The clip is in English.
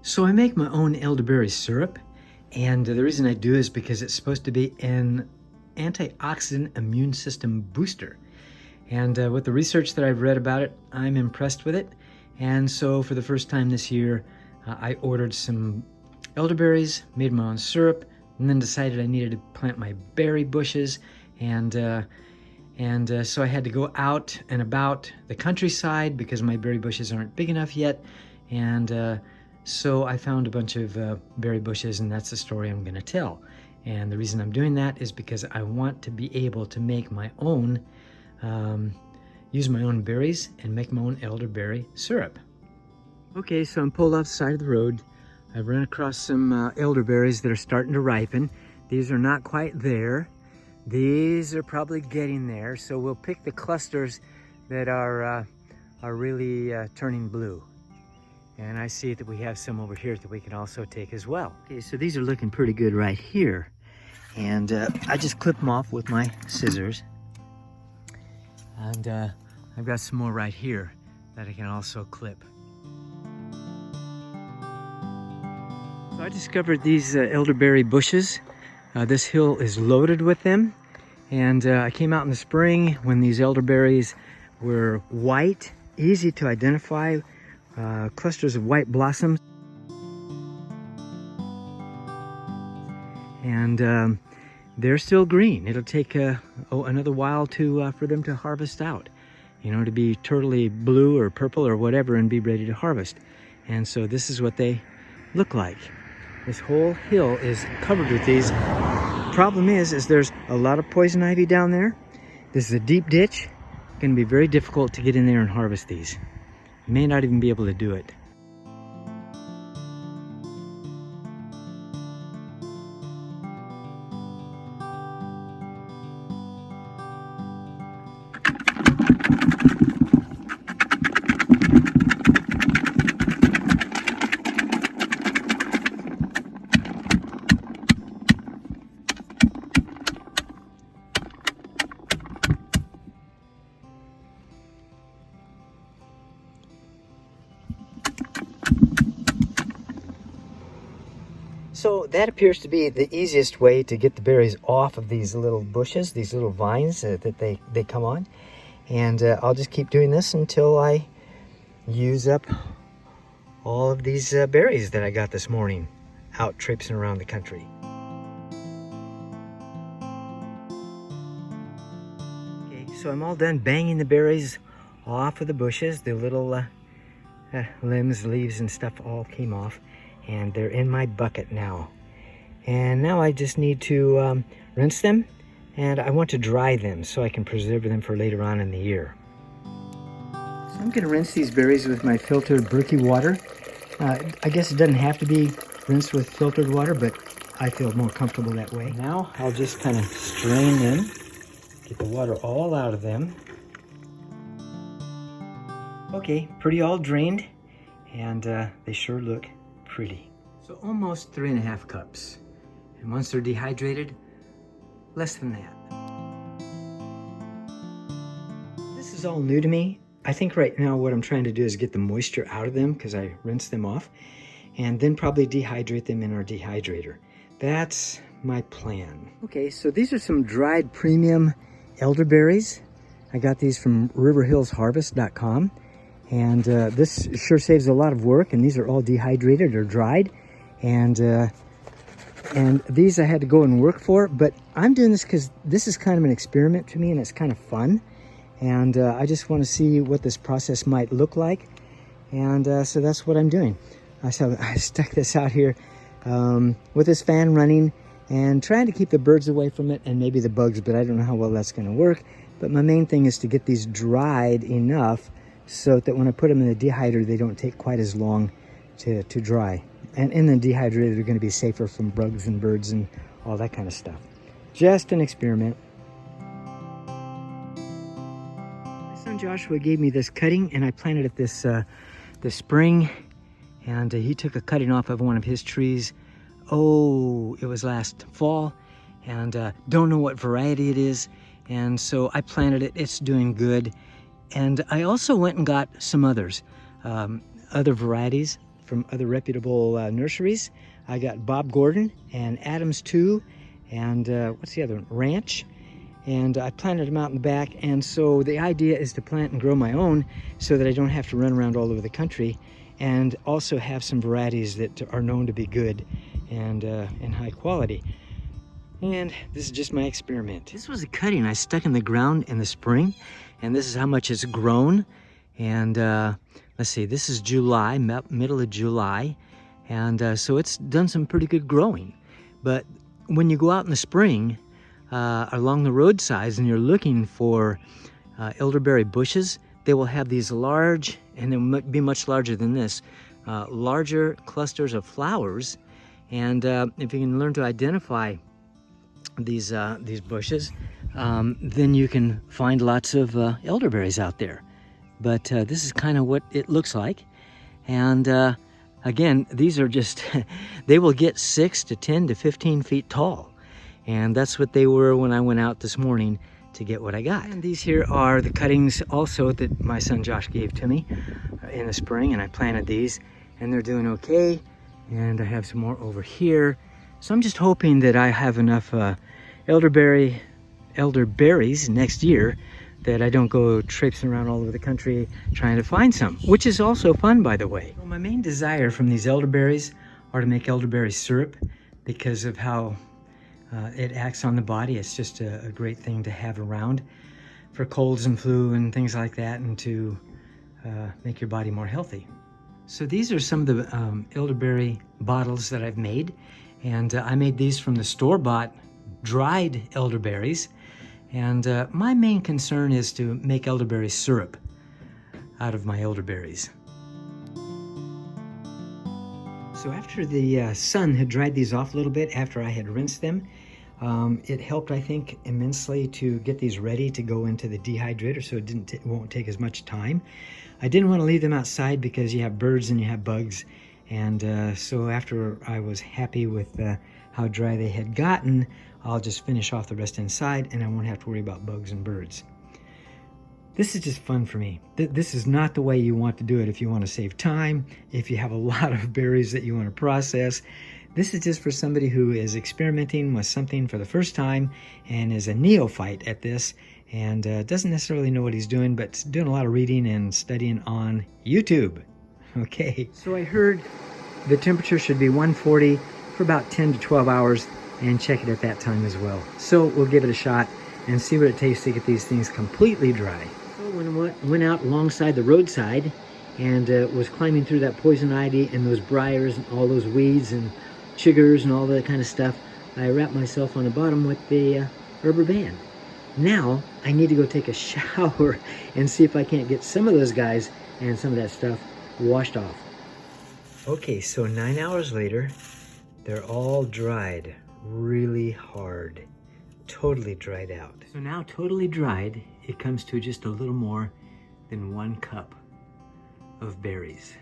So I make my own elderberry syrup, and the reason I do is because it's supposed to be an antioxidant immune system booster. And with the research that I've read about it, I'm impressed with it. And so for the first time this year, I ordered some elderberries, made my own syrup, and then decided I needed to plant my berry bushes. And so I had to go out and about the countryside because my berry bushes aren't big enough yet. And so I found a bunch of berry bushes, and that's the story I'm gonna tell. And the reason I'm doing that is because I want to be able to make my own, use my own berries and make my own elderberry syrup. Okay, so I'm pulled off the side of the road. I've run across some elderberries that are starting to ripen. These are not quite there. These are probably getting there. So we'll pick the clusters that are really turning blue. And I see that we have some over here that we can also take as well. Okay, so these are looking pretty good right here. And I just clip them off with my scissors. And I've got some more right here that I can also clip. So I discovered these elderberry bushes. This hill is loaded with them. And I came out in the spring when these elderberries were white, easy to identify. Clusters of white blossoms, and they're still green. It'll take another while for them to harvest out, you know, to be totally blue or purple or whatever and be ready to harvest. And so this is what they look like. This whole hill is covered with these. Problem is there's a lot of poison ivy down there. This is a deep ditch. It's going to be very difficult to get in there and harvest these. May not even be able to do it. So that appears to be the easiest way to get the berries off of these little bushes, these little vines that they come on. And I'll just keep doing this until I use up all of these berries that I got this morning out traipsing around the country. Okay, so I'm all done banging the berries off of the bushes. The little limbs, leaves, and stuff all came off. And they're in my bucket now. And now I just need to rinse them, and I want to dry them so I can preserve them for later on in the year. So I'm gonna rinse these berries with my filtered Berkey water. I guess it doesn't have to be rinsed with filtered water, but I feel more comfortable that way. Now I'll just kind of strain them, get the water all out of them. Okay, pretty all drained, and they sure look pretty. So almost 3.5 cups. And once they're dehydrated, less than that. This is all new to me. I think right now what I'm trying to do is get the moisture out of them because I rinsed them off, and then probably dehydrate them in our dehydrator. That's my plan. Okay, so these are some dried premium elderberries. I got these from riverhillsharvest.com. And this sure saves a lot of work, and these are all dehydrated or dried. And these I had to go and work for, but I'm doing this because this is kind of an experiment to me, and it's kind of fun. And I just want to see what this process might look like. And so that's what I'm doing. I stuck this out here with this fan running and trying to keep the birds away from it and maybe the bugs, but I don't know how well that's going to work. But my main thing is to get these dried enough so that when I put them in the dehydrator, they don't take quite as long to dry. And in the dehydrator, they're going to be safer from bugs and birds and all that kind of stuff. Just an experiment. My son Joshua gave me this cutting, and I planted it this spring. And he took a cutting off of one of his trees. Oh, it was last fall, and don't know what variety it is. And so I planted it. It's doing good. And I also went and got some others, other varieties, from other reputable nurseries. I got Bob Gordon and Adams 2 and what's the other one? Ranch. And I planted them out in the back, and so the idea is to plant and grow my own so that I don't have to run around all over the country, and also have some varieties that are known to be good and high quality. And this is just my experiment. This was a cutting I stuck in the ground in the spring, and this is how much it's grown. And let's see, this is July, middle of July, and so it's done some pretty good growing. But when you go out in the spring along the roadsides and you're looking for elderberry bushes, they will have these large, and they will be much larger than this, larger clusters of flowers. And if you can learn to identify these bushes, then you can find lots of elderberries out there. But this is kind of what it looks like. And again, these are just, they will get 6 to 10 to 15 feet tall. And that's what they were when I went out this morning to get what I got. And these here are the cuttings also that my son Josh gave to me in the spring, and I planted these, and they're doing okay. And I have some more over here. So I'm just hoping that I have enough elderberries next year that I don't go traipsing around all over the country trying to find some, which is also fun, by the way. Well, my main desire from these elderberries are to make elderberry syrup because of how it acts on the body. It's just a great thing to have around for colds and flu and things like that, and to make your body more healthy. So these are some of the elderberry bottles that I've made, and I made these from the store-bought dried elderberries. And my main concern is to make elderberry syrup out of my elderberries. So after the sun had dried these off a little bit, after I had rinsed them, it helped, I think, immensely to get these ready to go into the dehydrator, so it won't take as much time. I didn't want to leave them outside because you have birds and you have bugs, and so after I was happy with how dry they had gotten, I'll just finish off the rest inside, and I won't have to worry about bugs and birds. This is just fun for me. This is not the way you want to do it if you want to save time, if you have a lot of berries that you want to process. This is just for somebody who is experimenting with something for the first time and is a neophyte at this, and doesn't necessarily know what he's doing, but doing a lot of reading and studying on YouTube. Okay, so I heard the temperature should be 140 for about 10 to 12 hours, and check it at that time as well. So we'll give it a shot and see what it takes to get these things completely dry. So when I went out alongside the roadside and was climbing through that poison ivy and those briars and all those weeds and chiggers and all that kind of stuff, I wrapped myself on the bottom with the rubber band. Now I need to go take a shower and see if I can't get some of those guys and some of that stuff washed off. Okay, so 9 hours later, they're all dried really hard, totally dried out. So now totally dried, it comes to just a little more than 1 cup of berries.